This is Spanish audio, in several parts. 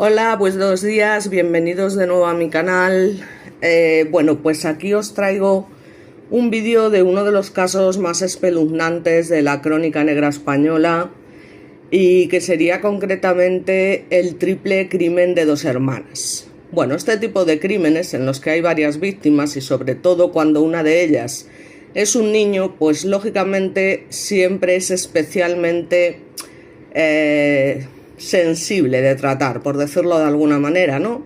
Hola, buenos días, bienvenidos de nuevo a mi canal. Bueno, pues aquí os traigo un vídeo de uno de los casos más espeluznantes de la crónica negra española y que sería concretamente el triple crimen de dos hermanas. Bueno, este tipo de crímenes en los que hay varias víctimas y sobre todo cuando una de ellas es un niño, pues lógicamente siempre es especialmente sensible de tratar, por decirlo de alguna manera, ¿no?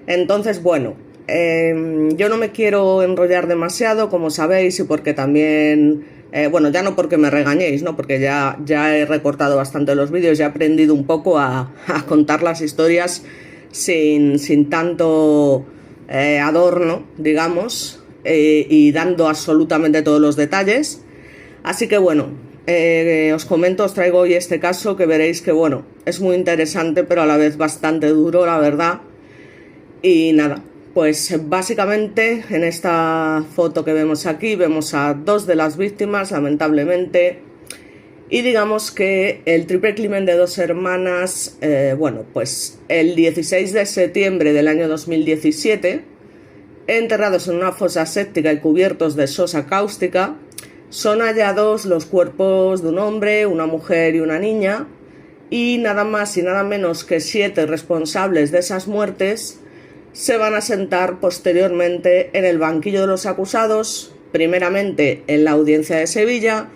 Entonces, bueno, yo no me quiero enrollar demasiado, como sabéis, y porque también, bueno, ya no porque me regañéis, ¿no? Porque ya he recortado bastante los vídeos, ya he aprendido un poco a contar las historias sin tanto adorno, digamos, y dando absolutamente todos los detalles. Así que bueno, os comento, os traigo hoy este caso que veréis que, bueno, es muy interesante, pero a la vez bastante duro, la verdad. Y nada, pues básicamente en esta foto que vemos aquí vemos a dos de las víctimas, lamentablemente. Y digamos que el triple crimen de dos hermanas, bueno, pues el 16 de septiembre del año 2017, enterrados en una fosa séptica y cubiertos de sosa cáustica, son hallados los cuerpos de un hombre, una mujer y una niña, y nada más y nada menos que 7 responsables de esas muertes se van a sentar posteriormente en el banquillo de los acusados, primeramente en la Audiencia de Sevilla,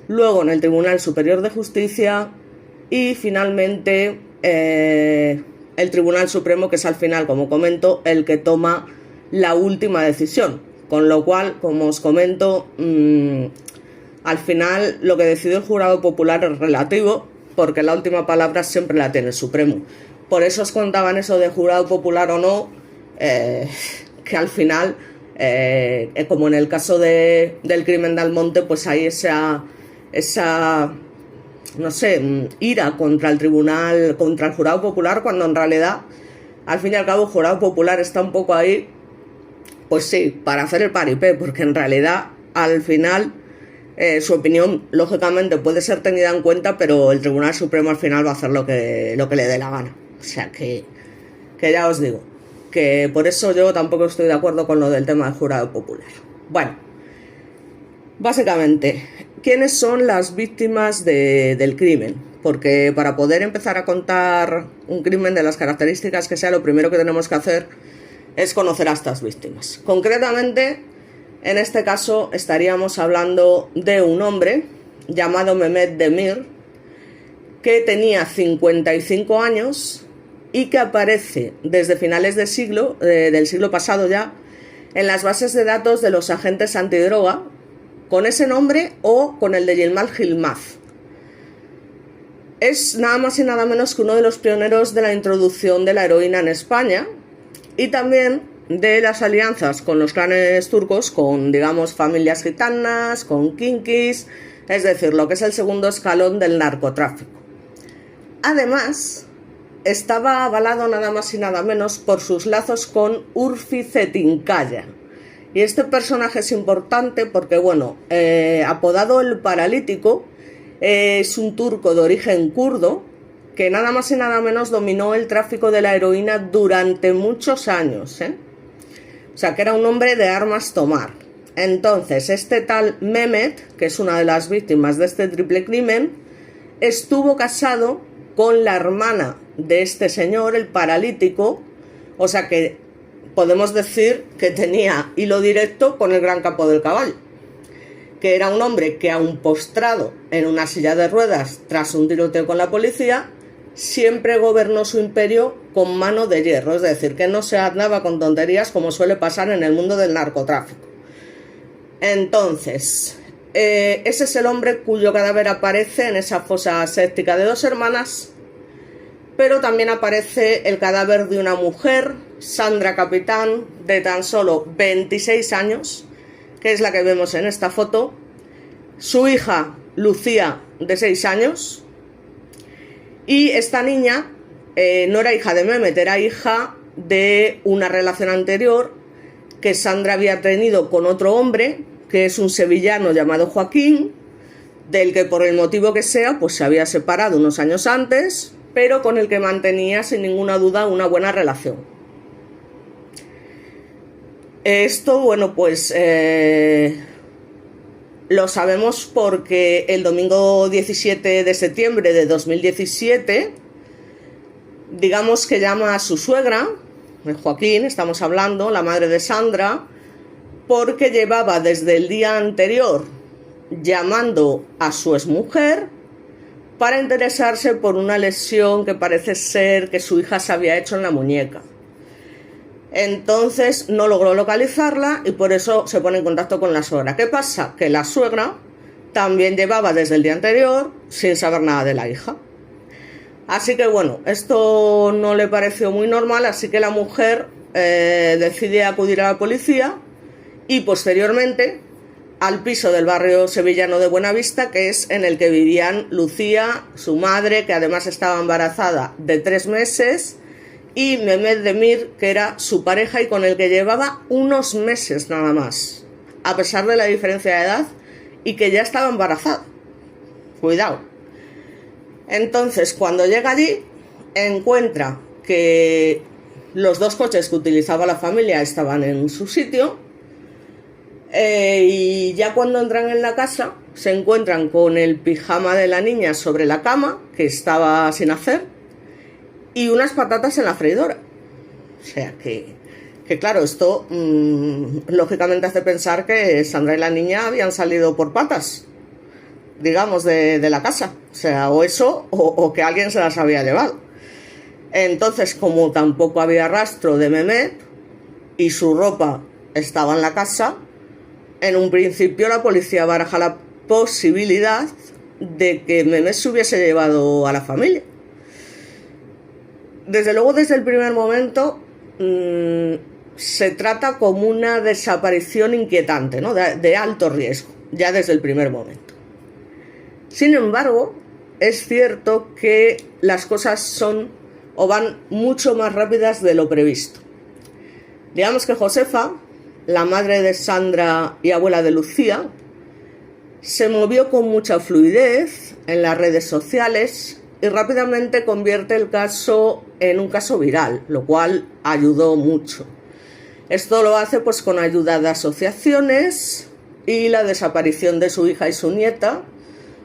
luego en el Tribunal Superior de Justicia y finalmente el Tribunal Supremo, que es al final, como comento, el que toma la última decisión. Con lo cual, como os comento, al final lo que decide el jurado popular es relativo, porque la última palabra siempre la tiene el Supremo. Por eso os contaban eso de jurado popular o no, que al final, como en el caso del crimen de Almonte, pues hay esa no sé, ira contra el tribunal, contra el jurado popular, cuando en realidad, al fin y al cabo, el jurado popular está un poco ahí, pues sí, para hacer el paripé, porque en realidad, al final, su opinión, lógicamente, puede ser tenida en cuenta, pero el Tribunal Supremo al final va a hacer lo que le dé la gana. O sea que ya os digo, que por eso yo tampoco estoy de acuerdo con lo del tema del jurado popular. Bueno, básicamente, ¿quiénes son las víctimas del crimen? Porque para poder empezar a contar un crimen de las características que sea, lo primero que tenemos que hacer es conocer a estas víctimas. Concretamente, en este caso estaríamos hablando de un hombre llamado Mehmet Demir, que tenía 55 años y que aparece desde finales del siglo pasado ya en las bases de datos de los agentes antidroga con ese nombre o con el de Yilmaz Yilmaz. Es nada más y nada menos que uno de los pioneros de la introducción de la heroína en España y también de las alianzas con los clanes turcos, con, digamos, familias gitanas, con kinkis, es decir, lo que es el segundo escalón del narcotráfico. Además, estaba avalado nada más y nada menos por sus lazos con Urfi Zetinkaya. Y este personaje es importante porque, bueno, apodado el Paralítico, es un turco de origen kurdo que nada más y nada menos dominó el tráfico de la heroína durante muchos años, O sea, que era un hombre de armas tomar. Entonces, este tal Mehmet, que es una de las víctimas de este triple crimen, estuvo casado con la hermana de este señor, el Paralítico, o sea que podemos decir que tenía hilo directo con el gran capo del caballo, que era un hombre que, aun postrado en una silla de ruedas tras un tiroteo con la policía, siempre gobernó su imperio con mano de hierro, es decir, que no se andaba con tonterías como suele pasar en el mundo del narcotráfico. Entonces, ese es el hombre cuyo cadáver aparece en esa fosa séptica de dos hermanas, pero también aparece el cadáver de una mujer, Sandra Capitán, de tan solo 26 años, que es la que vemos en esta foto, su hija Lucía, de 6 años, y esta niña no era hija de Mehmet, era hija de una relación anterior que Sandra había tenido con otro hombre, que es un sevillano llamado Joaquín, del que por el motivo que sea, pues se había separado unos años antes, pero con el que mantenía sin ninguna duda una buena relación. Esto, bueno, pues lo sabemos porque el domingo 17 de septiembre de 2017, digamos que llama a su suegra, Joaquín, estamos hablando, la madre de Sandra, porque llevaba desde el día anterior llamando a su exmujer para interesarse por una lesión que parece ser que su hija se había hecho en la muñeca. Entonces no logró localizarla y por eso se pone en contacto con la suegra. ¿Qué pasa? Que la suegra también llevaba desde el día anterior sin saber nada de la hija. Así que bueno, esto no le pareció muy normal, así que la mujer decide acudir a la policía y posteriormente al piso del barrio sevillano de Buenavista, que es en el que vivían Lucía, su madre, que además estaba embarazada de 3 meses, y Mehmet Demir, que era su pareja y con el que llevaba unos meses nada más, a pesar de la diferencia de edad, y que ya estaba embarazada. Cuidado. Entonces, cuando llega allí, encuentra que los 2 coches que utilizaba la familia estaban en su sitio, y ya cuando entran en la casa se encuentran con el pijama de la niña sobre la cama, que estaba sin hacer, y unas patatas en la freidora. O sea que claro, esto lógicamente hace pensar que Sandra y la niña habían salido por patas, digamos, de la casa. O sea, o eso, o que alguien se las había llevado. Entonces, como tampoco había rastro de Mehmet y su ropa estaba en la casa, en un principio la policía baraja la posibilidad de que Mehmet se hubiese llevado a la familia. Desde luego, desde el primer momento se trata como una desaparición inquietante, ¿no? de alto riesgo, ya desde el primer momento. Sin embargo, es cierto que las cosas son o van mucho más rápidas de lo previsto. Digamos que Josefa, la madre de Sandra y abuela de Lucía, se movió con mucha fluidez en las redes sociales y rápidamente convierte el caso en un caso viral, lo cual ayudó mucho. Esto lo hace pues con ayuda de asociaciones, y la desaparición de su hija y su nieta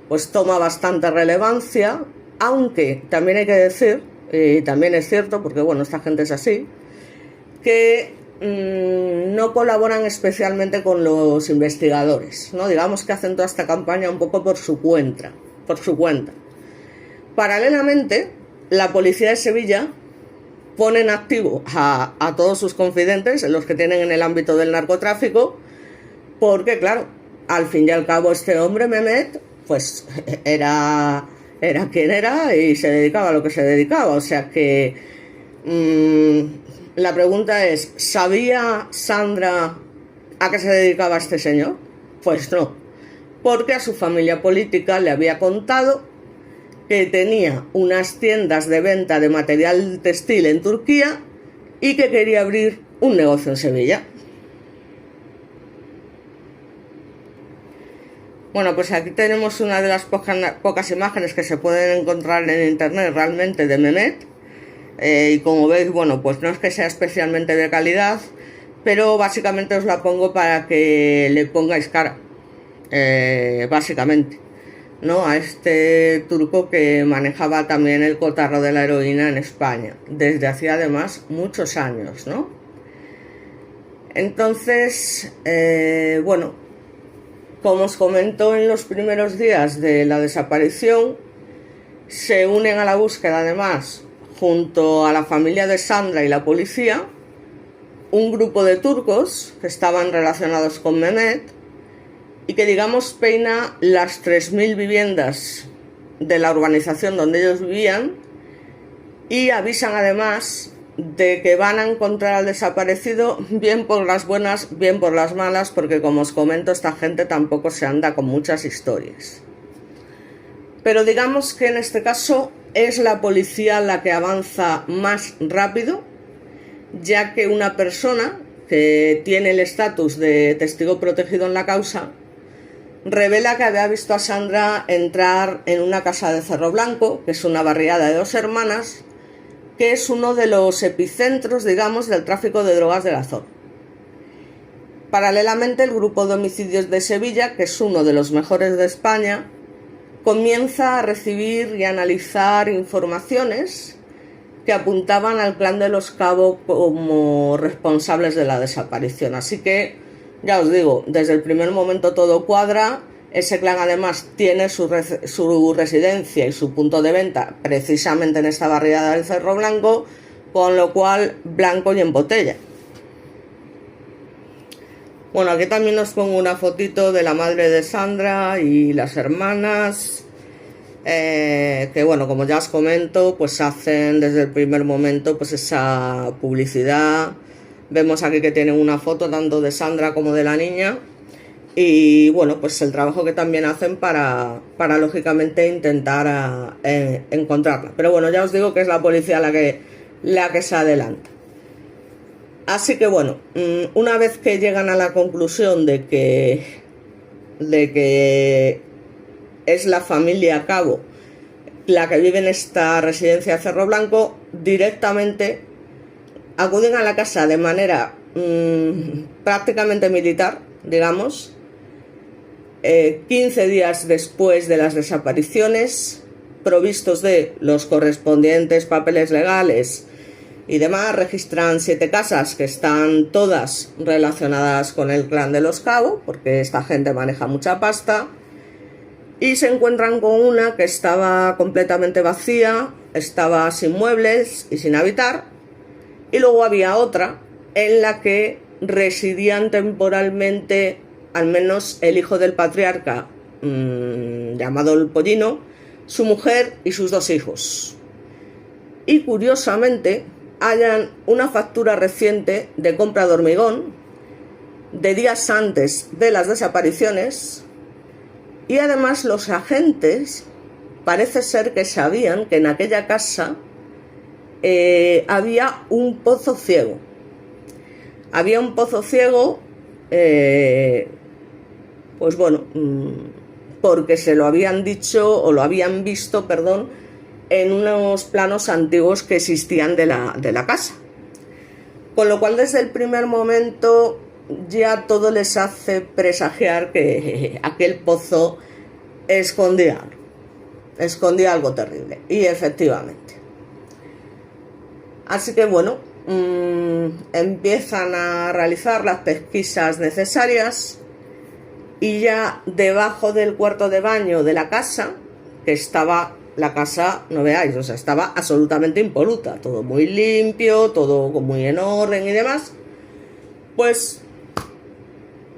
pues toma bastante relevancia, aunque también hay que decir, y también es cierto, porque bueno, esta gente es así, que no colaboran especialmente con los investigadores, ¿no? Digamos que hacen toda esta campaña un poco por su cuenta. Paralelamente, la policía de Sevilla pone en activo a todos sus confidentes, los que tienen en el ámbito del narcotráfico, porque claro, al fin y al cabo este hombre, Mehmet, pues era quien era y se dedicaba a lo que se dedicaba. O sea que la pregunta es, ¿sabía Sandra a qué se dedicaba este señor? Pues no, porque a su familia política le había contado que tenía unas tiendas de venta de material textil en Turquía y que quería abrir un negocio en Sevilla. Bueno, pues aquí tenemos una de las pocas imágenes que se pueden encontrar en internet realmente de Mehmet. Y como veis, bueno, pues no es que sea especialmente de calidad, pero básicamente os la pongo para que le pongáis cara, básicamente, ¿no? A este turco que manejaba también el cotarro de la heroína en España, desde hacía además muchos años, ¿no? Entonces, bueno, como os comento, en los primeros días de la desaparición se unen a la búsqueda además, junto a la familia de Sandra y la policía, un grupo de turcos que estaban relacionados con Mehmet y que, digamos, peina las 3.000 viviendas de la urbanización donde ellos vivían, y avisan además de que van a encontrar al desaparecido, bien por las buenas, bien por las malas, porque como os comento, esta gente tampoco se anda con muchas historias. Pero digamos que en este caso es la policía la que avanza más rápido, ya que una persona que tiene el estatus de testigo protegido en la causa revela que había visto a Sandra entrar en una casa de Cerro Blanco, que es una barriada de 2 hermanas, que es uno de los epicentros, digamos, del tráfico de drogas de la zona. Paralelamente, el grupo de homicidios de Sevilla, que es uno de los mejores de España, comienza a recibir y analizar informaciones que apuntaban al clan de los Cabo como responsables de la desaparición. Así que, ya os digo, desde el primer momento todo cuadra. Ese clan además tiene su residencia y su punto de venta precisamente en esta barriada del Cerro Blanco, con lo cual blanco y en botella. Bueno, aquí también os pongo una fotito de la madre de Sandra y las hermanas, que bueno, como ya os comento, pues hacen desde el primer momento pues esa publicidad. Vemos aquí que tienen una foto tanto de Sandra como de la niña. Y bueno, pues el trabajo que también hacen para lógicamente intentar encontrarla. Pero bueno, ya os digo que es la policía la que se adelanta. Así que bueno, una vez que llegan a la conclusión de que es la familia Cabo la que vive en esta residencia de Cerro Blanco, directamente acuden a la casa de manera prácticamente militar, digamos, 15 días después de las desapariciones, provistos de los correspondientes papeles legales y demás. Registran 7 casas que están todas relacionadas con el clan de los Cabo, porque esta gente maneja mucha pasta, y se encuentran con una que estaba completamente vacía, estaba sin muebles y sin habitar, y luego había otra en la que residían temporalmente al menos el hijo del patriarca, llamado el Pollino, su mujer y sus 2 hijos. Y curiosamente hallan una factura reciente de compra de hormigón de días antes de las desapariciones, y además los agentes parece ser que sabían que en aquella casa había un pozo ciego. Había un pozo ciego, pues bueno, porque se lo habían dicho, o lo habían visto, perdón, en unos planos antiguos que existían de la casa. Con lo cual, desde el primer momento ya todo les hace presagiar que aquel pozo escondía algo terrible. Y efectivamente. Así que bueno, empiezan a realizar las pesquisas necesarias, y ya debajo del cuarto de baño de la casa, que estaba la casa, no veáis, o sea, estaba absolutamente impoluta, todo muy limpio, todo muy en orden y demás, pues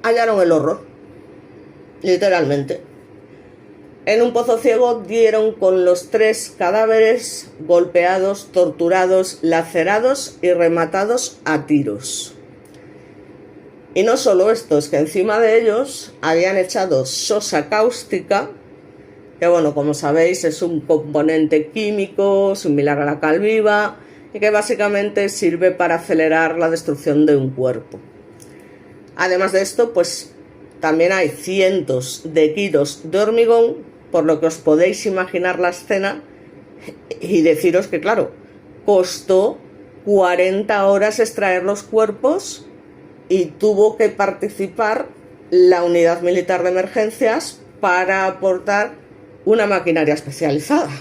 hallaron el horror, literalmente. En un pozo ciego dieron con los 3 cadáveres golpeados, torturados, lacerados y rematados a tiros. Y no solo esto, es que encima de ellos habían echado sosa cáustica, que bueno, como sabéis es un componente químico similar a la cal viva y que básicamente sirve para acelerar la destrucción de un cuerpo. Además de esto, pues también hay cientos de kilos de hormigón, por lo que os podéis imaginar la escena, y deciros que claro, costó 40 horas extraer los cuerpos, y tuvo que participar la unidad militar de emergencias para aportar una maquinaria especializada.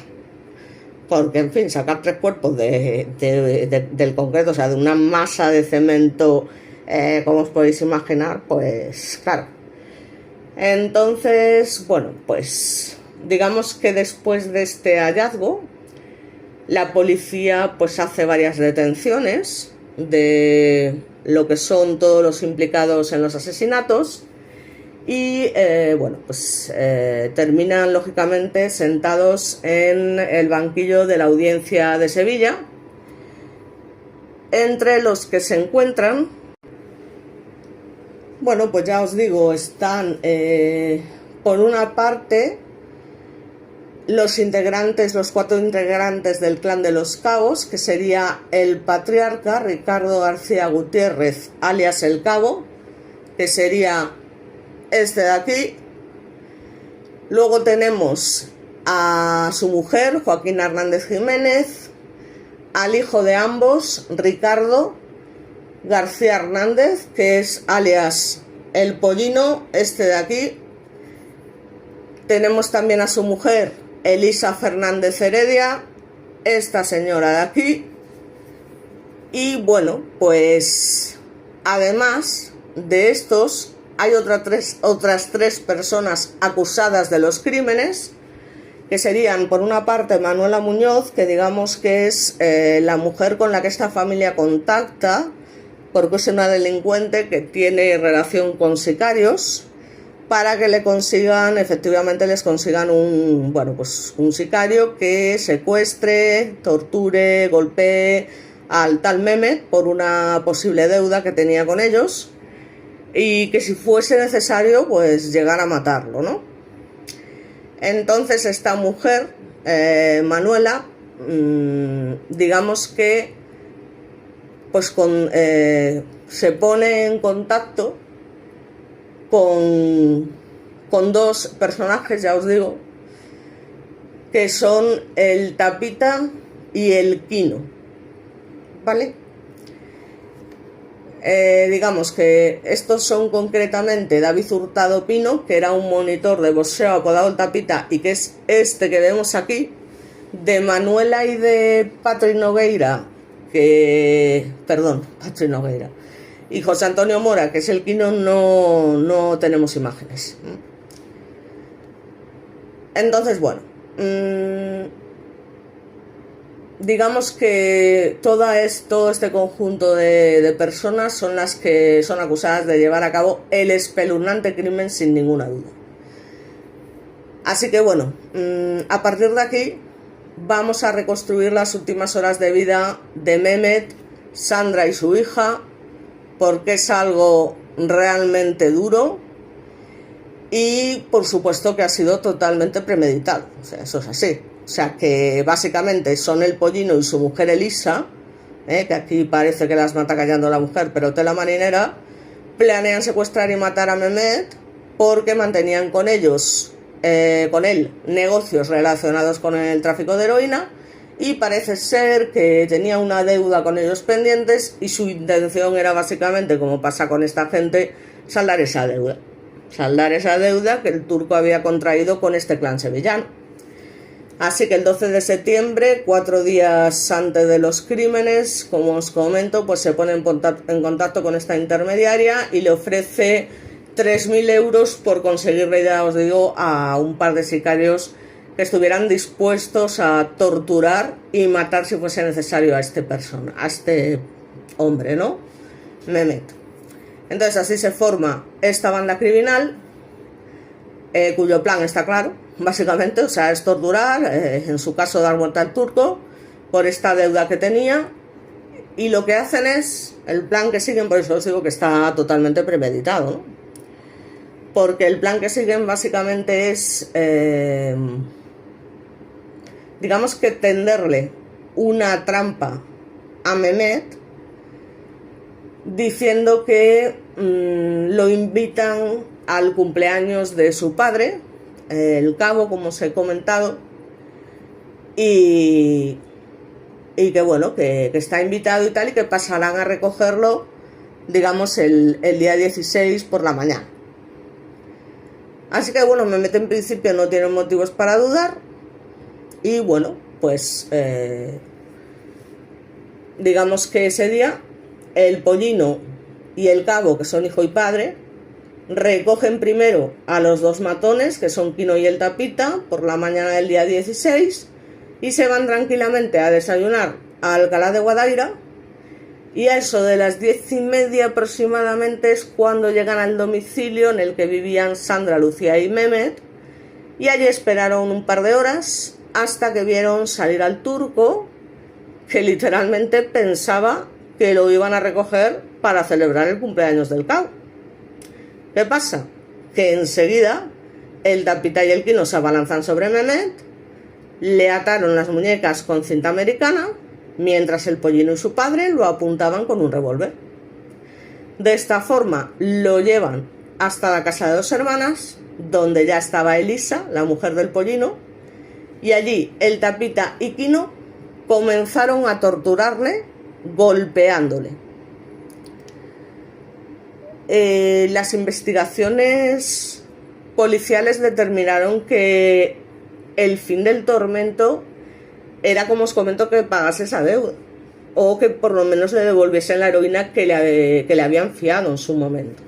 Porque, en fin, sacar 3 cuerpos del concreto, o sea, de una masa de cemento, como os podéis imaginar, pues claro. Entonces, bueno, pues digamos que después de este hallazgo, la policía pues hace varias detenciones de lo que son todos los implicados en los asesinatos, y bueno, pues terminan lógicamente sentados en el banquillo de la Audiencia de Sevilla, entre los que se encuentran, bueno, pues ya os digo, están por una parte los 4 integrantes del clan de los Cabos, que sería el patriarca Ricardo García Gutiérrez, alias el Cabo, que sería este de aquí, Luego tenemos a su mujer, Joaquín Hernández Jiménez, al hijo de ambos, Ricardo García Hernández, que es alias El Pollino, este de aquí. Tenemos también a su mujer, Elisa Fernández Heredia, esta señora de aquí. Y bueno, pues además de estos, hay otras tres personas acusadas de los crímenes, que serían, por una parte, Manuela Muñoz, que digamos que es la mujer con la que esta familia contacta, porque es una delincuente que tiene relación con sicarios, para que efectivamente les consigan un sicario que secuestre, torture, golpee al tal Mehmet por una posible deuda que tenía con ellos, y que si fuese necesario, pues llegar a matarlo, ¿no? Entonces esta mujer, Manuela, digamos que pues se pone en contacto con dos personajes, ya os digo, que son el Tapita y el Quino, ¿vale? Digamos que estos son concretamente David Hurtado Pino, que era un monitor de boxeo apodado el Tapita, y que es este que vemos aquí. De Manuela y de Patrick Nogueira, Patrick Nogueira y José Antonio Mora, que es el Quino, no tenemos imágenes. Entonces, bueno, digamos que todo este conjunto de personas son las que son acusadas de llevar a cabo el espeluznante crimen, sin ninguna duda. Así que bueno, a partir de aquí vamos a reconstruir las últimas horas de vida de Mehmet, Sandra y su hija, porque es algo realmente duro y por supuesto que ha sido totalmente premeditado. O sea, eso es así. O sea, que básicamente son el Pollino y su mujer Elisa, que aquí parece que las mata callando la mujer, pero tela marinera, planean secuestrar y matar a Mehmet porque mantenían con él negocios relacionados con el tráfico de heroína, y parece ser que tenía una deuda con ellos pendientes y su intención era básicamente, como pasa con esta gente, saldar esa deuda que el turco había contraído con este clan sevillano. Así que el 12 de septiembre, 4 días antes de los crímenes, como os comento, pues se pone en contacto con esta intermediaria y le ofrece 3.000 euros por conseguirle, ya os digo, a un par de sicarios que estuvieran dispuestos a torturar y matar si fuese necesario a este hombre, ¿no? Mehmet. Entonces así se forma esta banda criminal, cuyo plan está claro, básicamente, o sea, es torturar, en su caso dar muerte al turco por esta deuda que tenía, y lo que hacen es, el plan que siguen, por eso os digo que está totalmente premeditado, ¿no? Porque el plan que siguen básicamente es, digamos que tenderle una trampa a Mehmet, diciendo que lo invitan al cumpleaños de su padre, el cabo, como os he comentado, y que bueno, que está invitado y tal, y que pasarán a recogerlo, digamos, el día 16 por la mañana. Así que bueno, Mehmet en principio no tiene motivos para dudar, y bueno, pues digamos que ese día el Pollino y el cabo, que son hijo y padre, recogen primero a los dos matones, que son Quino y el Tapita, por la mañana del día 16, y se van tranquilamente a desayunar a Alcalá de Guadaira, y a eso de las 10:30 aproximadamente es cuando llegan al domicilio en el que vivían Sandra, Lucía y Mehmet, y allí esperaron un par de horas hasta que vieron salir al turco, que literalmente pensaba que lo iban a recoger para celebrar el cumpleaños del cabo. ¿Qué pasa? Que enseguida el Tapita y el Quino se abalanzan sobre Mehmet, le ataron las muñecas con cinta americana, mientras el Pollino y su padre lo apuntaban con un revólver. De esta forma lo llevan hasta la casa de dos hermanas, donde ya estaba Elisa, la mujer del pollino, y allí el Tapita y Quino comenzaron a torturarle golpeándole. Las investigaciones policiales determinaron que el fin del tormento era, como os comento, que pagase esa deuda, o que por lo menos le devolviesen la heroína que le habían fiado en su momento.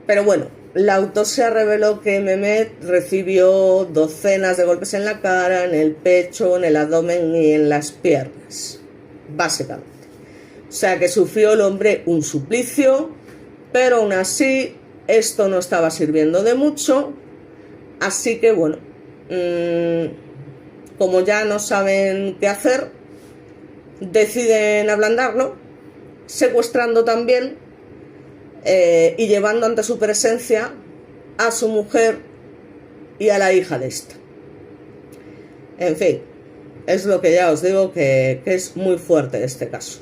Pero bueno, la autopsia reveló que Mehmet recibió docenas de golpes en la cara, en el pecho, en el abdomen y en las piernas, básicamente. O sea que sufrió el hombre un suplicio, pero aún así esto no estaba sirviendo de mucho. Así que bueno, como ya no saben qué hacer, deciden ablandarlo, secuestrando también y llevando ante su presencia a su mujer y a la hija de esta. En fin, es lo que ya os digo, que es muy fuerte este caso.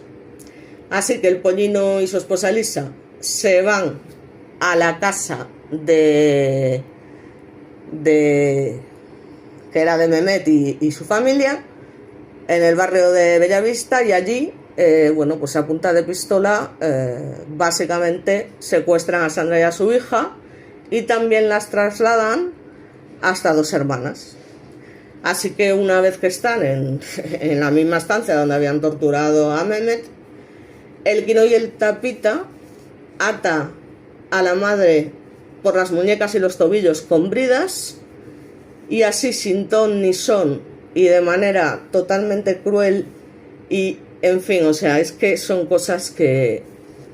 Así que el pollino y su esposa Elisa se van a la casa que era de Mehmet y su familia, en el barrio de Bellavista, y allí, bueno, pues a punta de pistola, básicamente secuestran a Sandra y a su hija, y también las trasladan hasta 2 hermanas. Así que una vez que están en la misma estancia donde habían torturado a Mehmet, el Quino y el Tapita ata a la madre por las muñecas y los tobillos con bridas, y así sin ton ni son y de manera totalmente cruel, y en fin, o sea, es que son cosas que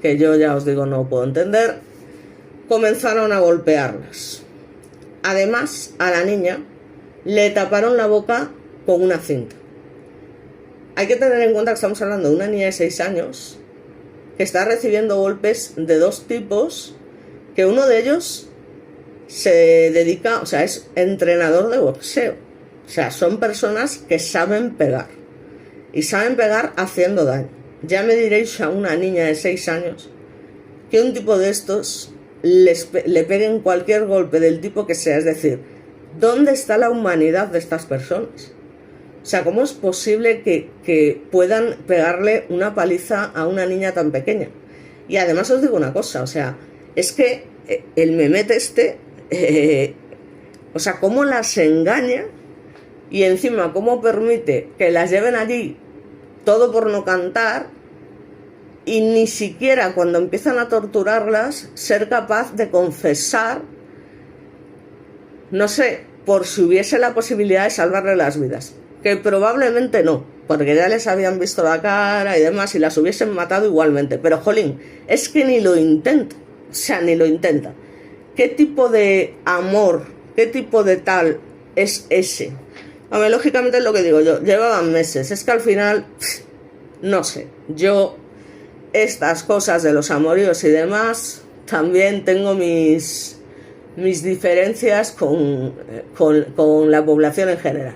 yo ya os digo no puedo entender, comenzaron a golpearlas. Además, a la niña le taparon la boca con una cinta. Hay que tener en cuenta que estamos hablando de una niña de 6 años que está recibiendo golpes de 2 tipos, que uno de ellos se dedica, o sea, es entrenador de boxeo. O sea, son personas que saben pegar, y saben pegar haciendo daño. Ya me diréis a una niña de 6 años que un tipo de estos le peguen cualquier golpe del tipo que sea. Es decir, ¿dónde está la humanidad de estas personas? O sea, ¿cómo es posible que puedan pegarle una paliza a una niña tan pequeña? Y además os digo una cosa, o sea, es que el Mehmet o sea, cómo las engaña, y encima cómo permite que las lleven allí todo por no cantar, y ni siquiera cuando empiezan a torturarlas ser capaz de confesar, no sé, por si hubiese la posibilidad de salvarle las vidas, que probablemente no, porque ya les habían visto la cara y demás, y las hubiesen matado igualmente. Pero jolín, es que ni lo intenta, o sea, ni lo intenta. ¿Qué tipo de amor, qué tipo de tal es ese? A ver, lógicamente es lo que digo yo, llevaban meses, es que al final, no sé, yo estas cosas de los amoríos y demás, también tengo mis diferencias con la población en general.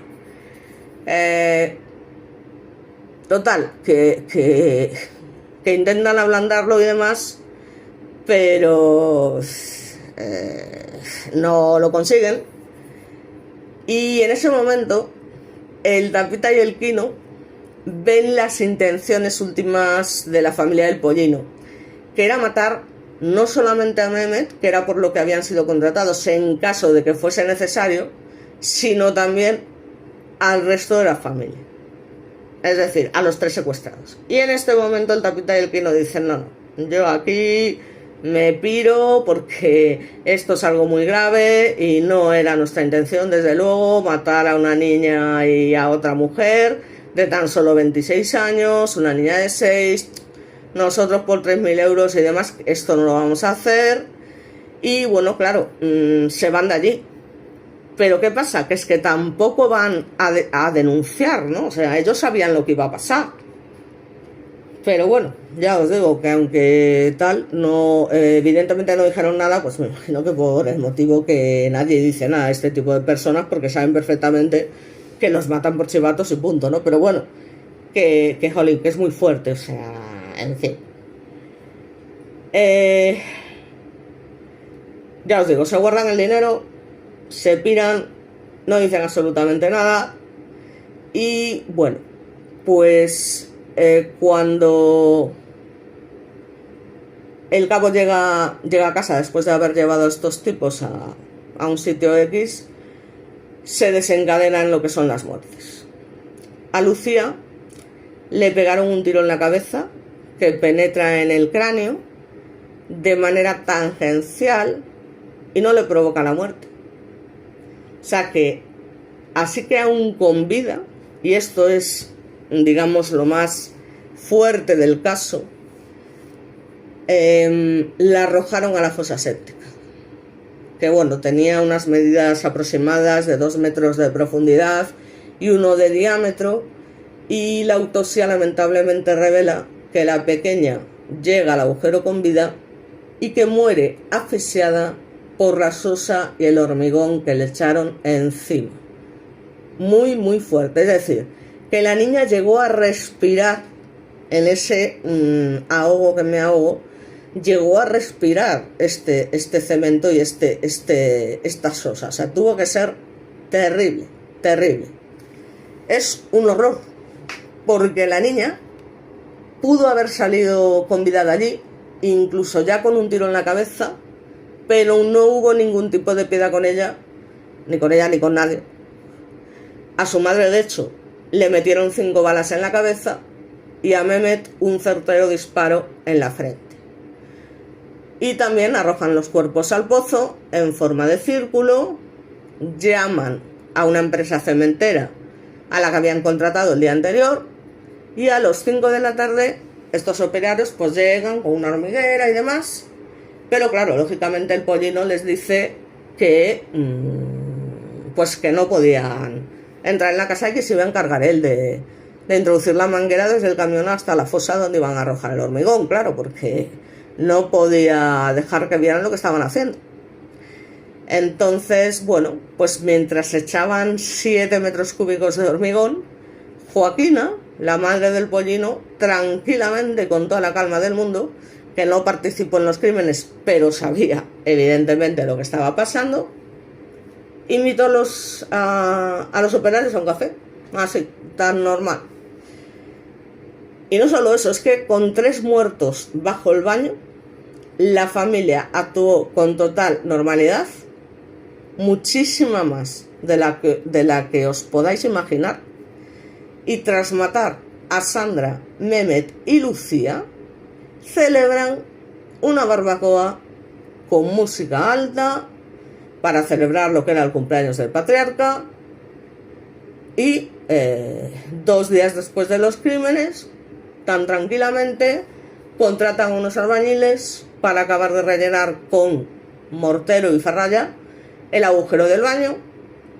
Total, que intentan ablandarlo y demás, pero no lo consiguen. Y en ese momento el Tapita y el Quino ven las intenciones últimas de la familia del pollino, que era matar no solamente a Mehmet, que era por lo que habían sido contratados en caso de que fuese necesario, sino también al resto de la familia, es decir, a los 3 secuestrados. Y en este momento el Tapita y el Quino dicen: no, yo aquí me piro, porque esto es algo muy grave y no era nuestra intención, desde luego, matar a una niña y a otra mujer de tan solo 26 años, una niña de 6, nosotros por 3.000 euros y demás, esto no lo vamos a hacer. Y bueno, claro, se van de allí. Pero ¿qué pasa? Que es que tampoco van a denunciar, ¿no? O sea, ellos sabían lo que iba a pasar. Pero bueno, ya os digo que aunque tal, no, evidentemente no dijeron nada, pues me imagino que por el motivo que nadie dice nada a este tipo de personas, porque saben perfectamente que los matan por chivatos y punto, ¿no? Pero bueno, que jolín, que es muy fuerte, o sea, en fin. Ya os digo, se guardan el dinero, se piran, no dicen absolutamente nada. Y bueno, pues cuando el cabo llega a casa después de haber llevado a estos tipos a un sitio X, se desencadenan lo que son las muertes. A Lucía le pegaron un tiro en la cabeza que penetra en el cráneo de manera tangencial y no le provoca la muerte. O sea que, así que aún con vida, y esto es, digamos, lo más fuerte del caso, la arrojaron a la fosa séptica, que bueno, tenía unas medidas aproximadas de 2 metros de profundidad y 1 de diámetro, y la autopsia lamentablemente revela que la pequeña llega al agujero con vida y que muere asfixiada por la sosa y el hormigón que le echaron encima. Muy, muy fuerte. Es decir, que la niña llegó a respirar en ese ahogo que me ahogo, llegó a respirar este cemento y esta sosa. O sea, tuvo que ser terrible, terrible. Es un horror, porque la niña pudo haber salido con vida de allí, incluso ya con un tiro en la cabeza, pero no hubo ningún tipo de piedad con ella ni con nadie. A su madre, de hecho, le metieron 5 balas en la cabeza y a Mehmet un certero disparo en la frente. Y también arrojan los cuerpos al pozo en forma de círculo, llaman a una empresa cementera a la que habían contratado el día anterior, y a las 5 de la tarde estos operarios pues llegan con una hormiguera y demás, pero claro, lógicamente el pollino les dice que pues que no podían entrar en la casa y que se iba a encargar él de introducir la manguera desde el camión hasta la fosa donde iban a arrojar el hormigón, claro, porque no podía dejar que vieran lo que estaban haciendo. Entonces, bueno, pues mientras echaban 7 metros cúbicos de hormigón, Joaquina, la madre del pollino, tranquilamente, con toda la calma del mundo, que no participó en los crímenes, pero sabía evidentemente lo que estaba pasando, invitó a los operarios a un café, así, tan normal. Y no solo eso, es que con 3 muertos bajo el baño, la familia actuó con total normalidad, muchísima más de la que os podáis imaginar, y tras matar a Sandra, Mehmet y Lucía, celebran una barbacoa con música alta para celebrar lo que era el cumpleaños del patriarca, y 2 días después de los crímenes, tan tranquilamente, contratan unos albañiles para acabar de rellenar con mortero y ferralla el agujero del baño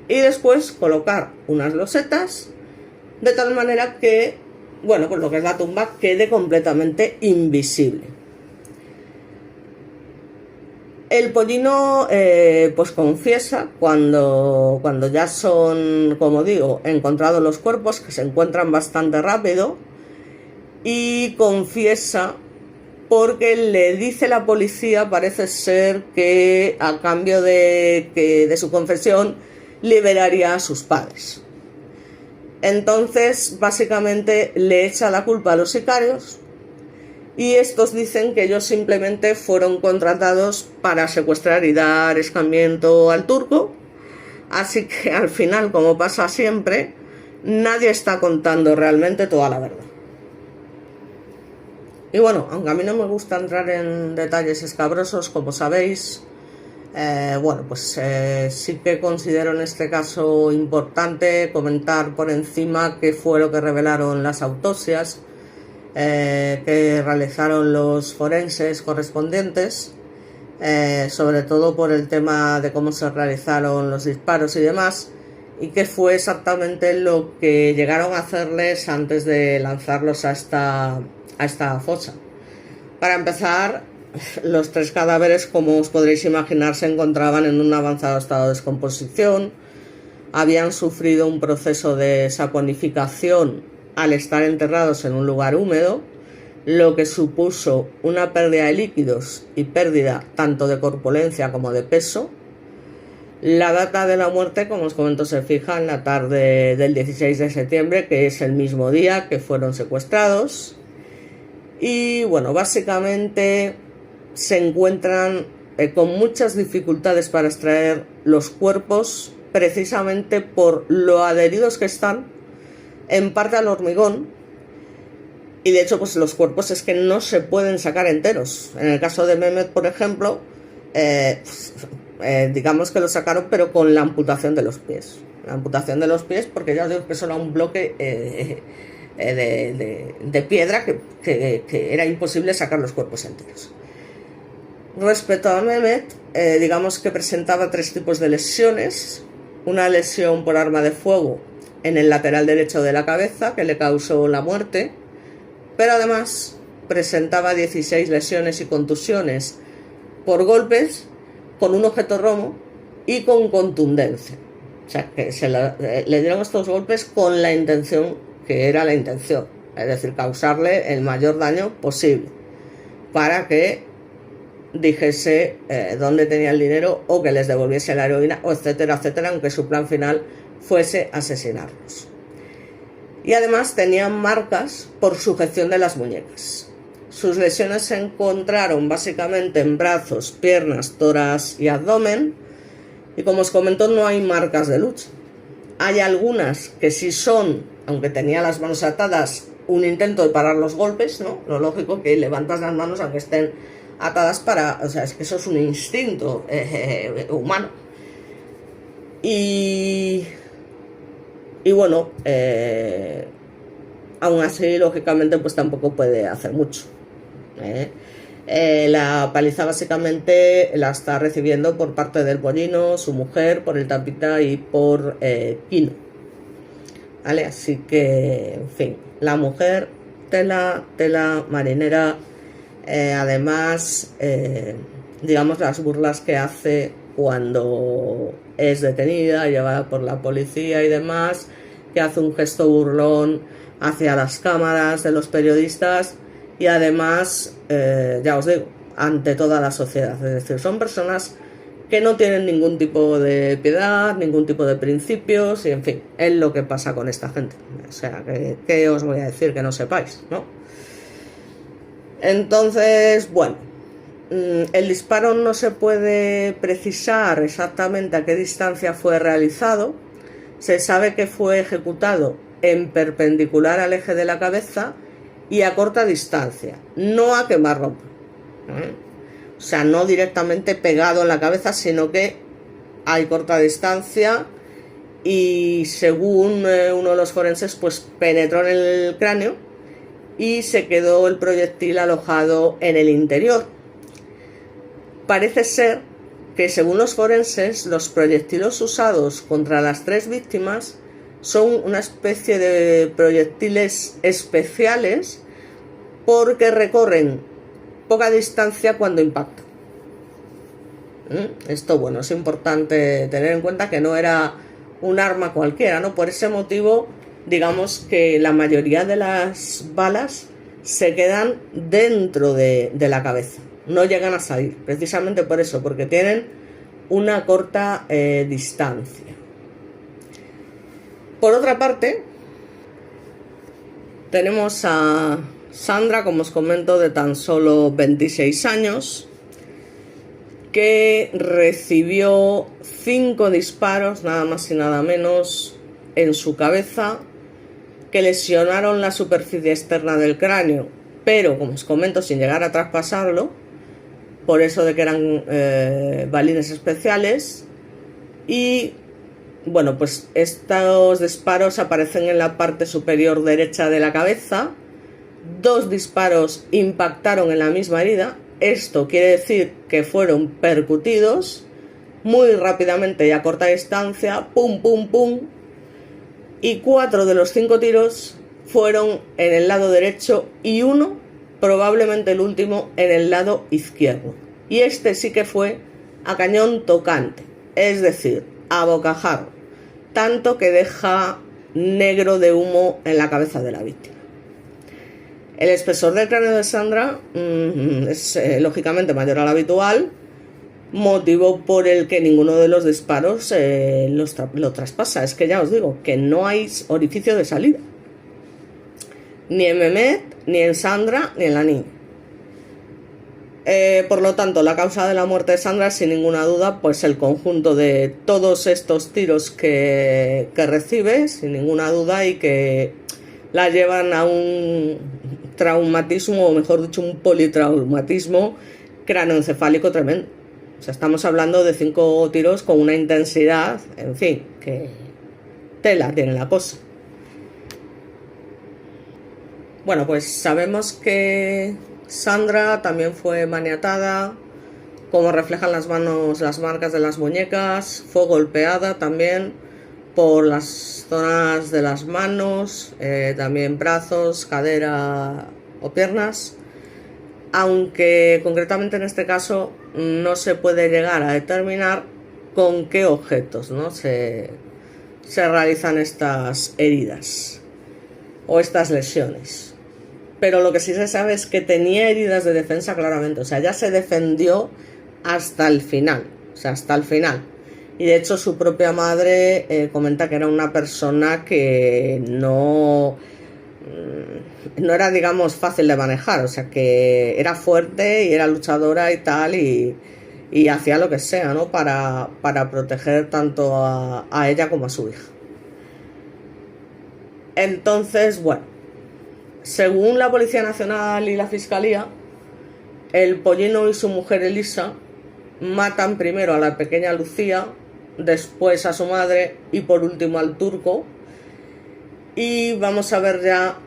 y después colocar unas losetas de tal manera que, bueno, pues lo que es la tumba quede completamente invisible. El pollino pues confiesa cuando ya son, como digo, encontrados los cuerpos, que se encuentran bastante rápido, y confiesa porque le dice la policía, parece ser, que a cambio de su confesión liberaría a sus padres. Entonces, básicamente, le echa la culpa a los sicarios y estos dicen que ellos simplemente fueron contratados para secuestrar y dar escarmiento al turco. Así que al final, como pasa siempre, nadie está contando realmente toda la verdad. Y bueno, aunque a mí no me gusta entrar en detalles escabrosos, como sabéis, bueno, pues sí que considero en este caso importante comentar por encima qué fue lo que revelaron las autopsias que realizaron los forenses correspondientes, sobre todo por el tema de cómo se realizaron los disparos y demás, y qué fue exactamente lo que llegaron a hacerles antes de lanzarlos a esta fosa. Para empezar, los 3 cadáveres, como os podréis imaginar, se encontraban en un avanzado estado de descomposición, habían sufrido un proceso de saponificación al estar enterrados en un lugar húmedo, lo que supuso una pérdida de líquidos y pérdida tanto de corpulencia como de peso. La data de la muerte, como os comento, se fija en la tarde del 16 de septiembre, que es el mismo día que fueron secuestrados. Y bueno, básicamente se encuentran con muchas dificultades para extraer los cuerpos, precisamente por lo adheridos que están, en parte al hormigón. Y de hecho, pues los cuerpos es que no se pueden sacar enteros. En el caso de Mehmet, por ejemplo, digamos que lo sacaron, pero con la amputación de los pies. La amputación de los pies, porque ya os digo que eso era un bloque de piedra que era imposible sacar los cuerpos enteros. Respecto a Mehmet, digamos que presentaba 3 tipos de lesiones. Una lesión por arma de fuego en el lateral derecho de la cabeza, que le causó la muerte, pero además presentaba 16 lesiones y contusiones por golpes con un objeto romo y con contundencia. O sea, que le dieron estos golpes con la intención que era la intención, es decir, causarle el mayor daño posible para que dijese dónde tenía el dinero o que les devolviese la heroína, o etcétera, etcétera, aunque su plan final fuese asesinarlos. Y además tenían marcas por sujeción de las muñecas. Sus lesiones se encontraron básicamente en brazos, piernas, tórax y abdomen. Y como os comento, no hay marcas de lucha. Hay algunas que sí son, aunque tenía las manos atadas, un intento de parar los golpes, ¿no? Lo lógico que levantas las manos aunque estén atadas para... O sea, es que eso es un instinto humano. Y bueno, aún así, lógicamente, pues tampoco puede hacer mucho. La paliza básicamente la está recibiendo por parte del pollino, su mujer, por el tapita y por Kino. ¿Vale? Así que, en fin, la mujer, tela marinera. Además, digamos, las burlas que hace cuando es detenida, llevada por la policía y demás, que hace un gesto burlón hacia las cámaras de los periodistas y además, ya os digo, ante toda la sociedad. Es decir, son personas que no tienen ningún tipo de piedad, ningún tipo de principios y, en fin, es lo que pasa con esta gente. O sea, ¿qué os voy a decir que no sepáis, no? Entonces, bueno, el disparo no se puede precisar exactamente a qué distancia fue realizado. Se sabe que fue ejecutado en perpendicular al eje de la cabeza y a corta distancia, no a quemarropa. O sea, no directamente pegado en la cabeza, sino que hay corta distancia y según uno de los forenses, pues penetró en el cráneo y se quedó el proyectil alojado en el interior. Parece ser que, según los forenses, los proyectiles usados contra las 3 víctimas son una especie de proyectiles especiales porque recorren poca distancia cuando impactan. Esto, bueno, es importante tener en cuenta que no era un arma cualquiera, ¿no? Por ese motivo, digamos que la mayoría de las balas se quedan dentro de la cabeza, no llegan a salir, precisamente por eso, porque tienen una corta distancia. Por otra parte, tenemos a Sandra, como os comento, de tan solo 26 años, que recibió 5 disparos, nada más y nada menos, en su cabeza, que lesionaron la superficie externa del cráneo, pero, como os comento, sin llegar a traspasarlo, por eso de que eran balines especiales. Y bueno, pues estos disparos aparecen en la parte superior derecha de la cabeza. 2 disparos impactaron en la misma herida. Esto quiere decir que fueron percutidos muy rápidamente y a corta distancia, pum, pum, pum. Y 4 de los 5 tiros fueron en el lado derecho y 1, probablemente el último, en el lado izquierdo. Y este sí que fue a cañón tocante, es decir, a bocajarro, tanto que deja negro de humo en la cabeza de la víctima. El espesor del cráneo de Sandra es lógicamente mayor al habitual, motivo por el que ninguno de los disparos lo traspasa. Es que ya os digo que no hay orificio de salida, ni en Mehmet, ni en Sandra, ni en la niña. Por lo tanto, la causa de la muerte de Sandra es sin ninguna duda pues el conjunto de todos estos tiros que recibe, sin ninguna duda, y que la llevan a un traumatismo, o mejor dicho, un politraumatismo cráneoencefálico tremendo. O sea, estamos hablando de 5 tiros con una intensidad, en fin, que tela tiene la cosa. Bueno, pues sabemos que Sandra también fue maniatada, como reflejan las manos, las marcas de las muñecas. Fue golpeada también por las zonas de las manos, también brazos, cadera o piernas, aunque concretamente en este caso no se puede llegar a determinar con qué objetos, ¿no?, se realizan estas heridas o estas lesiones. Pero lo que sí se sabe es que tenía heridas de defensa claramente, o sea, ya se defendió hasta el final, o sea, hasta el final. Y de hecho su propia madre comenta que era una persona que no era, digamos, fácil de manejar, o sea, que era fuerte y era luchadora y tal, y hacía lo que sea, ¿no?, para proteger tanto a ella como a su hija. Entonces, bueno, según la Policía Nacional y la Fiscalía, el Pollino y su mujer Elisa matan primero a la pequeña Lucía, después a su madre y por último al turco. Y vamos a ver ya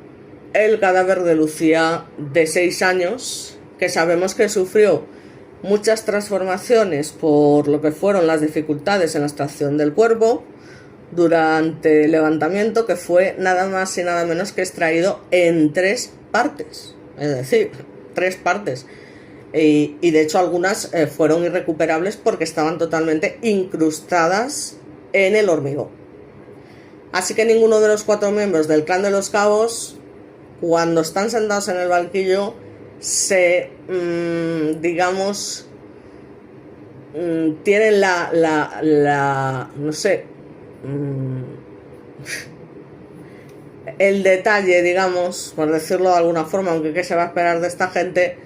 el cadáver de Lucía, de 6 años, que sabemos que sufrió muchas transformaciones por lo que fueron las dificultades en la extracción del cuerpo durante el levantamiento, que fue nada más y nada menos que extraído en 3 partes, es decir, 3 partes. Y de hecho algunas fueron irrecuperables porque estaban totalmente incrustadas en el hormigón. Así que ninguno de los 4 miembros del clan de los Cabos, cuando están sentados en el banquillo, digamos, tienen no sé, el detalle, digamos, por decirlo de alguna forma, aunque qué se va a esperar de esta gente,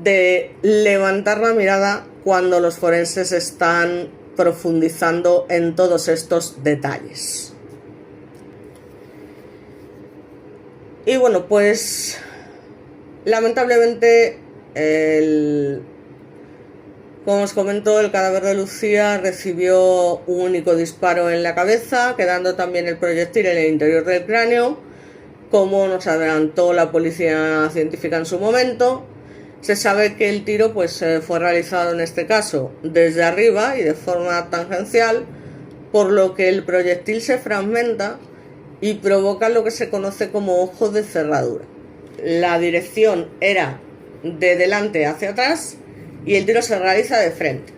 de levantar la mirada cuando los forenses están profundizando en todos estos detalles. Y bueno, pues lamentablemente como os comento, el cadáver de Lucía recibió un único disparo en la cabeza, quedando también el proyectil en el interior del cráneo. Como nos adelantó la policía científica en su momento, se sabe que el tiro pues fue realizado en este caso desde arriba y de forma tangencial, por lo que el proyectil se fragmenta y provoca lo que se conoce como ojo de cerradura. La dirección era de delante hacia atrás y el tiro se realiza de frente.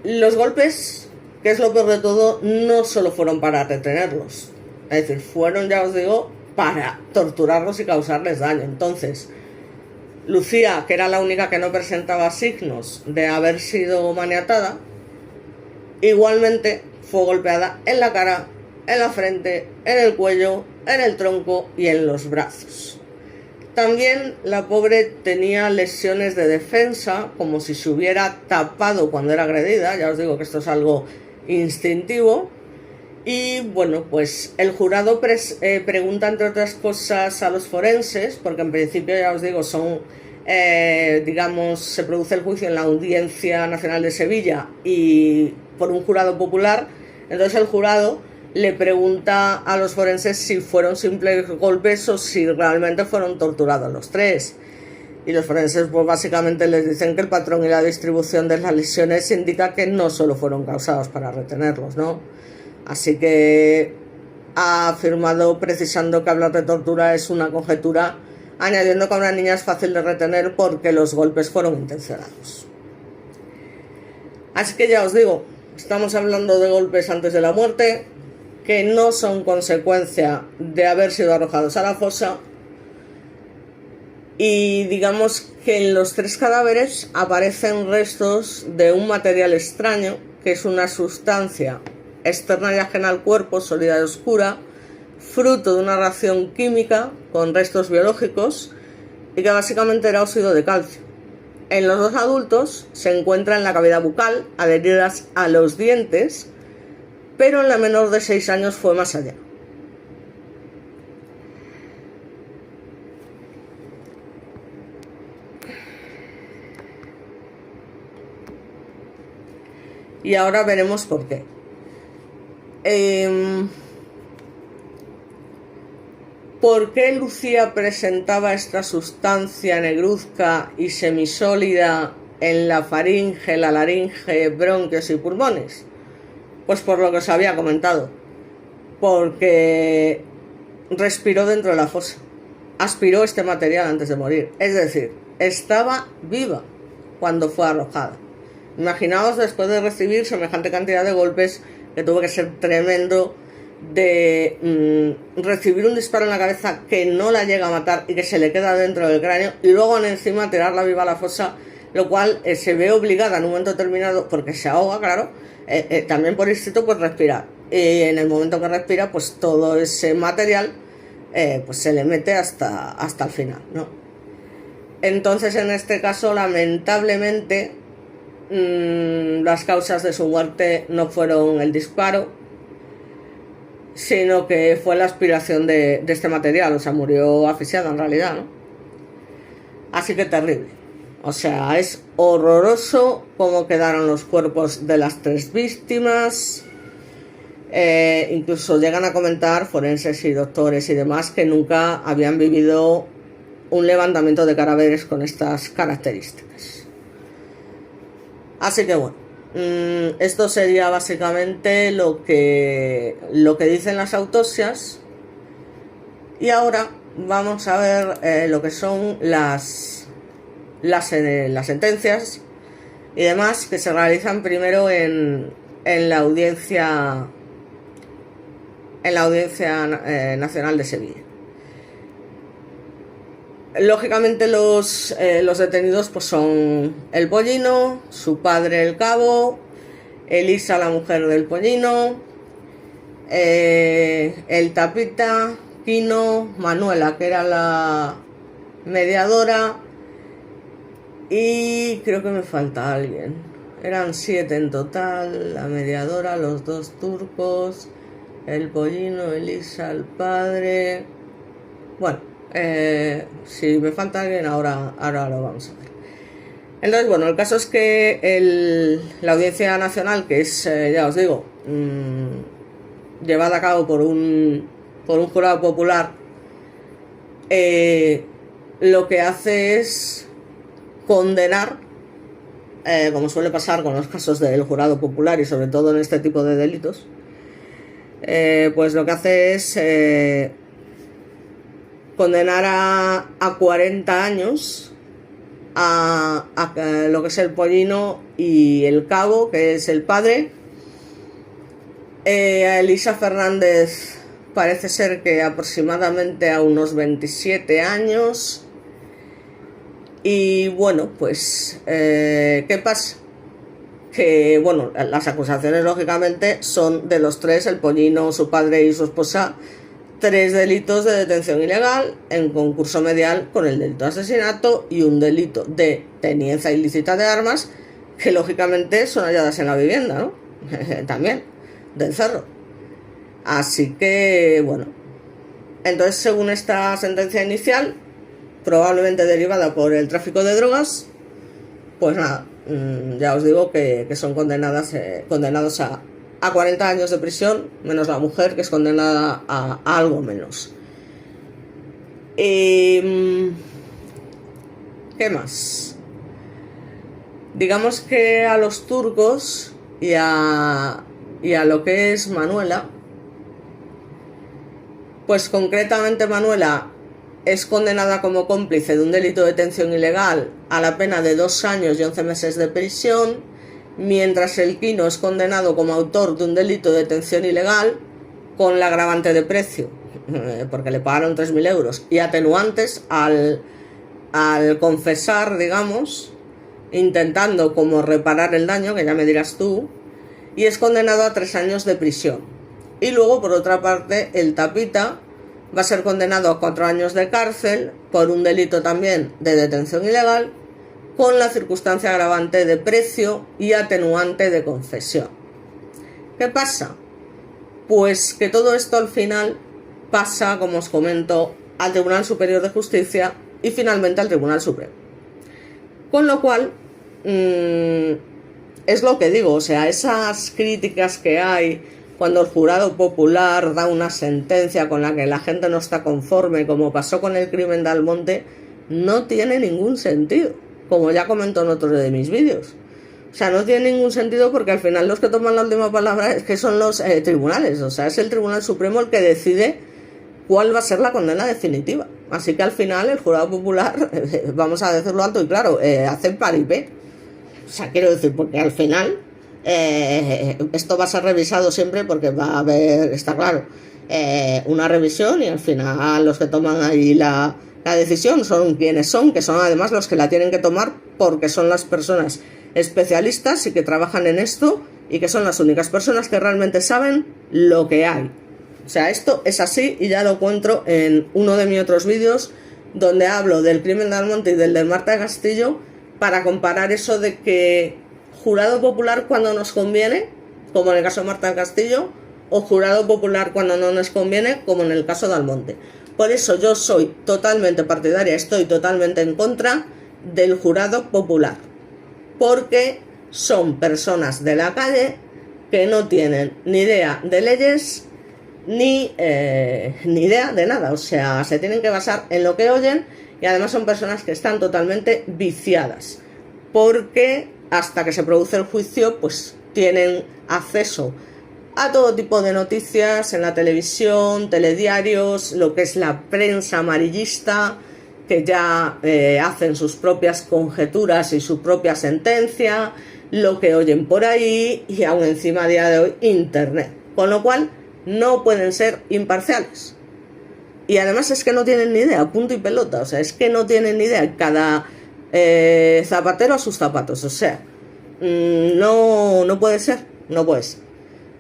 Los golpes, que es lo peor de todo, no solo fueron para retenerlos, es decir, fueron, ya os digo, para torturarlos y causarles daño. Entonces, Lucía, que era la única que no presentaba signos de haber sido maniatada, igualmente fue golpeada en la cara, en la frente, en el cuello, en el tronco y en los brazos. También la pobre tenía lesiones de defensa, como si se hubiera tapado cuando era agredida. Ya os digo que esto es algo instintivo. Y bueno, pues el jurado pregunta, entre otras cosas, a los forenses, porque en principio, ya os digo, son, digamos, se produce el juicio en la Audiencia Nacional de Sevilla y por un jurado popular. Entonces el jurado le pregunta a los forenses si fueron simples golpes o si realmente fueron torturados los 3. Y los forenses pues básicamente les dicen que el patrón y la distribución de las lesiones indica que no solo fueron causados para retenerlos, ¿no? Así que ha afirmado, precisando que hablar de tortura es una conjetura, añadiendo que a una niña es fácil de retener porque los golpes fueron intencionados. Así que ya os digo, estamos hablando de golpes antes de la muerte, que no son consecuencia de haber sido arrojados a la fosa, y digamos que en los 3 cadáveres aparecen restos de un material extraño, que es una sustancia externa y ajena al cuerpo, sólida y oscura, fruto de una reacción química con restos biológicos, y que básicamente era óxido de calcio. En los 2 adultos se encuentra en la cavidad bucal, adheridas a los dientes, pero en la menor de 6 años fue más allá. Y ahora veremos por qué. ¿Por qué Lucía presentaba esta sustancia negruzca y semisólida en la faringe, la laringe, bronquios y pulmones? Pues por lo que os había comentado, porque respiró dentro de la fosa, aspiró este material antes de morir, es decir, estaba viva cuando fue arrojada. Imaginaos después de recibir semejante cantidad de golpes, que tuvo que ser tremendo, de recibir un disparo en la cabeza que no la llega a matar y que se le queda dentro del cráneo, y luego encima tirarla viva a la fosa, lo cual se ve obligada en un momento determinado, porque se ahoga, claro, también por instinto, pues respirar. Y en el momento que respira, pues todo ese material pues se le mete hasta el final, ¿no? Entonces, en este caso, lamentablemente, las causas de su muerte no fueron el disparo, sino que fue la aspiración de este material. O sea, murió asfixiada en realidad, ¿no? Así que terrible. O sea, es horroroso cómo quedaron los cuerpos de las 3 víctimas. Incluso llegan a comentar forenses y doctores y demás que nunca habían vivido un levantamiento de cadáveres con estas características. Así que bueno, esto sería básicamente lo que dicen las autopsias. Y ahora vamos a ver lo que son las sentencias y demás, que se realizan primero en la Audiencia Nacional de Sevilla. Lógicamente los detenidos pues son el Pollino, su padre el cabo, Elisa la mujer del Pollino, el Tapita, Quino, Manuela que era la mediadora, y creo que me falta alguien. Eran 7 en total: la mediadora, los 2 turcos, el Pollino, Elisa, el padre. Bueno, si me falta alguien, ahora lo vamos a ver. Entonces, bueno, el caso es que la Audiencia Nacional, que es, ya os digo, llevada a cabo por un jurado popular, lo que hace es condenar, como suele pasar con los casos del jurado popular y sobre todo en este tipo de delitos, pues lo que hace es condenar a 40 años a lo que es el Pollino y el cabo, que es el padre. A Elisa Fernández parece ser que aproximadamente a unos 27 años. Y bueno, pues ¿qué pasa? Que bueno, las acusaciones lógicamente son de los 3, el Pollino, su padre y su esposa, 3 delitos de detención ilegal en concurso medial con el delito de asesinato y un delito de tenencia ilícita de armas, que lógicamente son halladas en la vivienda, ¿no? También, del Cerro. Así que, bueno, entonces según esta sentencia inicial, probablemente derivada por el tráfico de drogas, pues nada, ya os digo que son condenados a 40 años de prisión, menos la mujer, que es condenada a algo menos. ¿Qué más? Digamos que a los turcos y a lo que es Manuela, pues concretamente Manuela es condenada como cómplice de un delito de detención ilegal a la pena de 2 años y 11 meses de prisión, mientras el Quino es condenado como autor de un delito de detención ilegal con la agravante de precio, porque le pagaron 3.000 euros, y atenuantes al al confesar, digamos, intentando como reparar el daño, que ya me dirás tú, y es condenado a 3 años de prisión. Y luego, por otra parte, el tapita va a ser condenado a 4 años de cárcel por un delito también de detención ilegal, con la circunstancia agravante de precio y atenuante de confesión. ¿Qué pasa? Pues que todo esto al final pasa, como os comento, al Tribunal Superior de Justicia y finalmente al Tribunal Supremo. Con lo cual, es lo que digo, o sea, esas críticas que hay cuando el jurado popular da una sentencia con la que la gente no está conforme, como pasó con el crimen de Almonte, no tiene ningún sentido, como ya comento en otro de mis vídeos. O sea, no tiene ningún sentido porque al final los que toman la última palabra es que son los tribunales, o sea, es el Tribunal Supremo el que decide cuál va a ser la condena definitiva. Así que al final el jurado popular, vamos a decirlo alto y claro, hace paripé. O sea, quiero decir, porque al final esto va a ser revisado siempre porque va a haber, está claro, una revisión y al final los que toman ahí la decisión son quienes son, que son además los que la tienen que tomar porque son las personas especialistas y que trabajan en esto y que son las únicas personas que realmente saben lo que hay. O sea, esto es así y ya lo cuento en uno de mis otros vídeos donde hablo del crimen de Almonte y del de Marta Castillo para comparar eso de que jurado popular cuando nos conviene, como en el caso de Marta Castillo, o jurado popular cuando no nos conviene, como en el caso de Almonte. Por eso yo soy totalmente partidaria, estoy totalmente en contra del jurado popular, porque son personas de la calle que no tienen ni idea de leyes ni idea de nada, o sea, se tienen que basar en lo que oyen y además son personas que están totalmente viciadas, porque hasta que se produce el juicio pues tienen acceso a todo tipo de noticias en la televisión, telediarios, lo que es la prensa amarillista, que ya hacen sus propias conjeturas y su propia sentencia, lo que oyen por ahí y aún encima a día de hoy internet, con lo cual no pueden ser imparciales. Y además es que no tienen ni idea, punto y pelota, o sea, es que no tienen ni idea, cada zapatero a sus zapatos, o sea, no puede ser, no puede ser.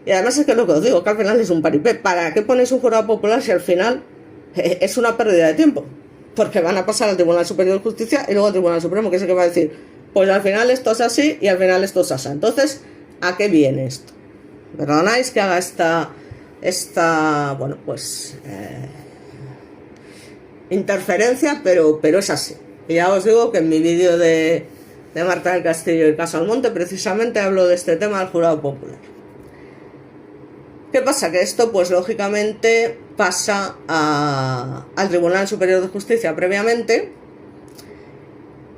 Y además es que lo que os digo, que al final es un paripé. ¿Para qué ponéis un jurado popular si al final es una pérdida de tiempo? Porque van a pasar al Tribunal Superior de Justicia y luego al Tribunal Supremo, que es el que va a decir, pues al final esto es así y al final esto es así. Entonces, ¿a qué viene esto? Perdonáis que haga esta bueno, pues interferencia, pero es así. Y ya os digo que en mi vídeo de Marta del Castillo y caso Almonte precisamente hablo de este tema del jurado popular. ¿Qué pasa? Que esto pues lógicamente pasa al Tribunal Superior de Justicia previamente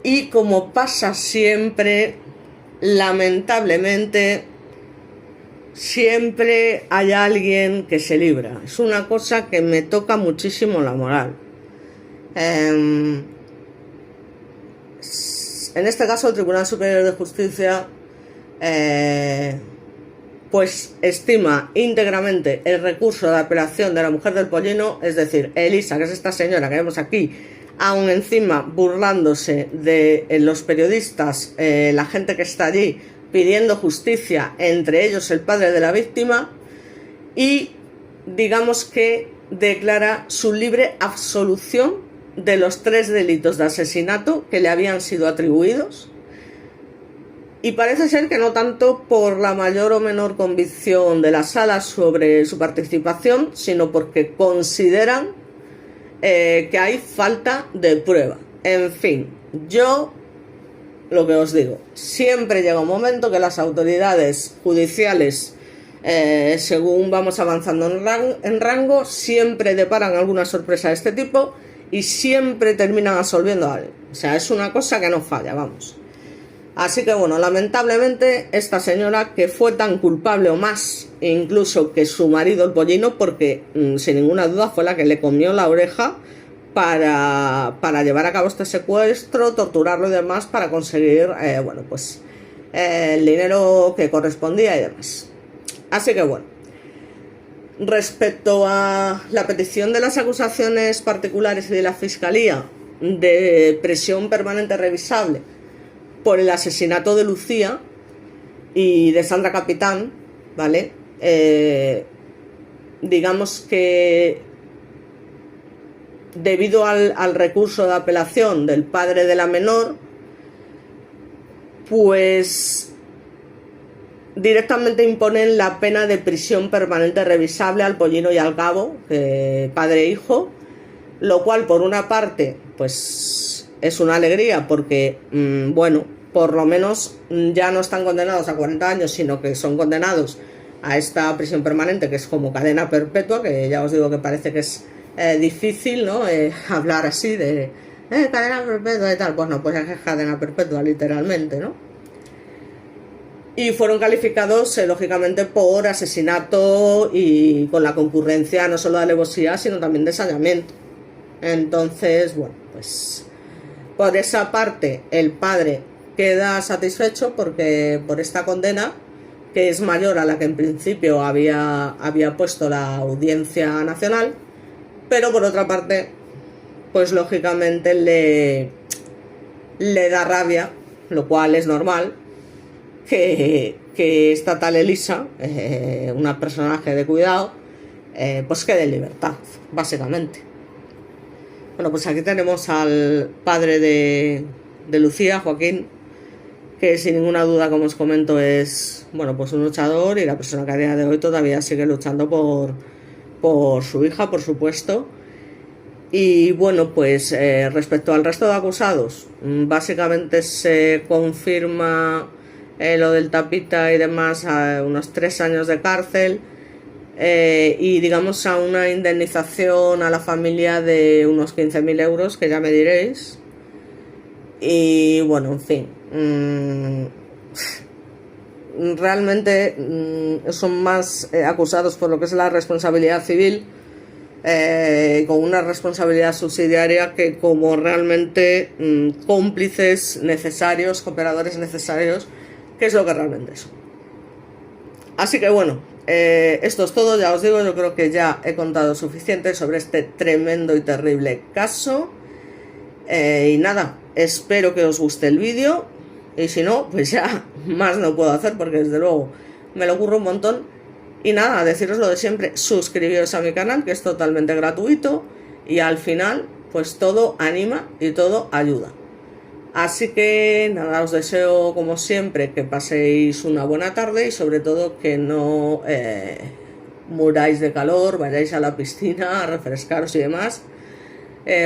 y como pasa siempre, lamentablemente, siempre hay alguien que se libra. Es una cosa que me toca muchísimo la moral. En este caso el Tribunal Superior de Justicia pues estima íntegramente el recurso de apelación de la mujer del Pollino, es decir, Elisa, que es esta señora que vemos aquí, aún encima burlándose de los periodistas, la gente que está allí pidiendo justicia, entre ellos el padre de la víctima, y digamos que declara su libre absolución de los 3 delitos de asesinato que le habían sido atribuidos. Y parece ser que no tanto por la mayor o menor convicción de la sala sobre su participación, sino porque consideran que hay falta de prueba. En fin, yo lo que os digo, siempre llega un momento que las autoridades judiciales, según vamos avanzando en rango, siempre deparan alguna sorpresa de este tipo y siempre terminan absolviendo a alguien. O sea, es una cosa que no falla, vamos. Así que bueno, lamentablemente esta señora, que fue tan culpable o más incluso que su marido el Pollino, porque sin ninguna duda fue la que le comió la oreja para llevar a cabo este secuestro, torturarlo y demás para conseguir bueno, pues el dinero que correspondía y demás. Así que bueno, respecto a la petición de las acusaciones particulares y de la Fiscalía, de prisión permanente revisable por el asesinato de Lucía y de Sandra Capitán, ¿vale? Digamos que debido al recurso de apelación del padre de la menor, pues directamente imponen la pena de prisión permanente revisable al Pollino y al Cabo, padre e hijo, lo cual por una parte pues es una alegría porque, bueno, por lo menos ya no están condenados a 40 años, sino que son condenados a esta prisión permanente, que es como cadena perpetua, que ya os digo que parece que es difícil, ¿no? Hablar así de cadena perpetua y tal. Pues no, pues es cadena perpetua, literalmente, ¿no? Y fueron calificados, lógicamente, por asesinato y con la concurrencia no solo de alevosía, sino también de saneamiento. Entonces, bueno, pues por esa parte el padre queda satisfecho porque por esta condena, que es mayor a la que en principio había puesto la Audiencia Nacional, pero por otra parte, pues lógicamente le da rabia, lo cual es normal, que esta tal Elisa, una personaje de cuidado, pues quede en libertad, básicamente. Bueno, pues aquí tenemos al padre de Lucía, Joaquín, que sin ninguna duda, como os comento, es, bueno, pues un luchador y la persona que a día de hoy todavía sigue luchando por su hija, por supuesto. Y bueno, pues respecto al resto de acusados, básicamente se confirma lo del Tapita y demás a unos 3 años de cárcel y digamos a una indemnización a la familia de unos 15.000 euros, que ya me diréis. Y bueno, en fin, realmente son más acusados por lo que es la responsabilidad civil, con una responsabilidad subsidiaria, que como realmente cómplices necesarios, cooperadores necesarios, que es lo que realmente son. Así que bueno, esto es todo, ya os digo, yo creo que ya he contado suficiente sobre este tremendo y terrible caso. Y nada, espero que os guste el vídeo, y si no, pues ya más no puedo hacer porque desde luego me lo ocurre un montón. Y nada, deciros lo de siempre, suscribiros a mi canal, que es totalmente gratuito, y al final pues todo anima y todo ayuda. Así que nada, os deseo como siempre que paséis una buena tarde y sobre todo que no muráis de calor, vayáis a la piscina a refrescaros y demás,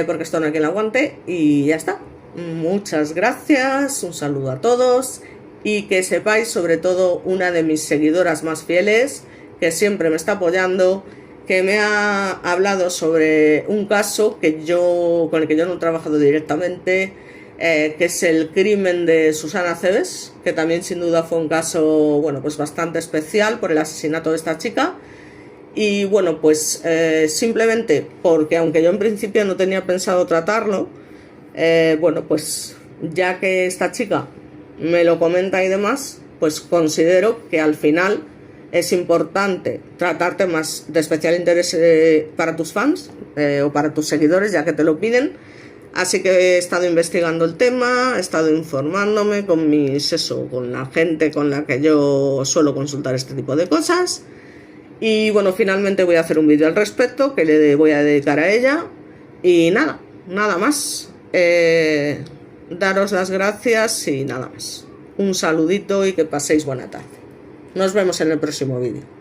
porque esto no hay quien lo aguante. Y ya está. Muchas gracias, un saludo a todos, y que sepáis, sobre todo una de mis seguidoras más fieles, que siempre me está apoyando, que me ha hablado sobre un caso con el que yo no he trabajado directamente, que es el crimen de Susana Cebes, que también sin duda fue un caso, bueno, pues bastante especial por el asesinato de esta chica. Y bueno, pues simplemente porque aunque yo en principio no tenía pensado tratarlo, bueno, pues ya que esta chica me lo comenta y demás, pues considero que al final es importante tratar temas de especial interés para tus fans o para tus seguidores, ya que te lo piden. Así que he estado investigando el tema, he estado informándome con con la gente con la que yo suelo consultar este tipo de cosas. Y bueno, finalmente voy a hacer un vídeo al respecto que le voy a dedicar a ella. Y nada más. Daros las gracias y nada más. Un saludito y que paséis buena tarde. Nos vemos en el próximo vídeo.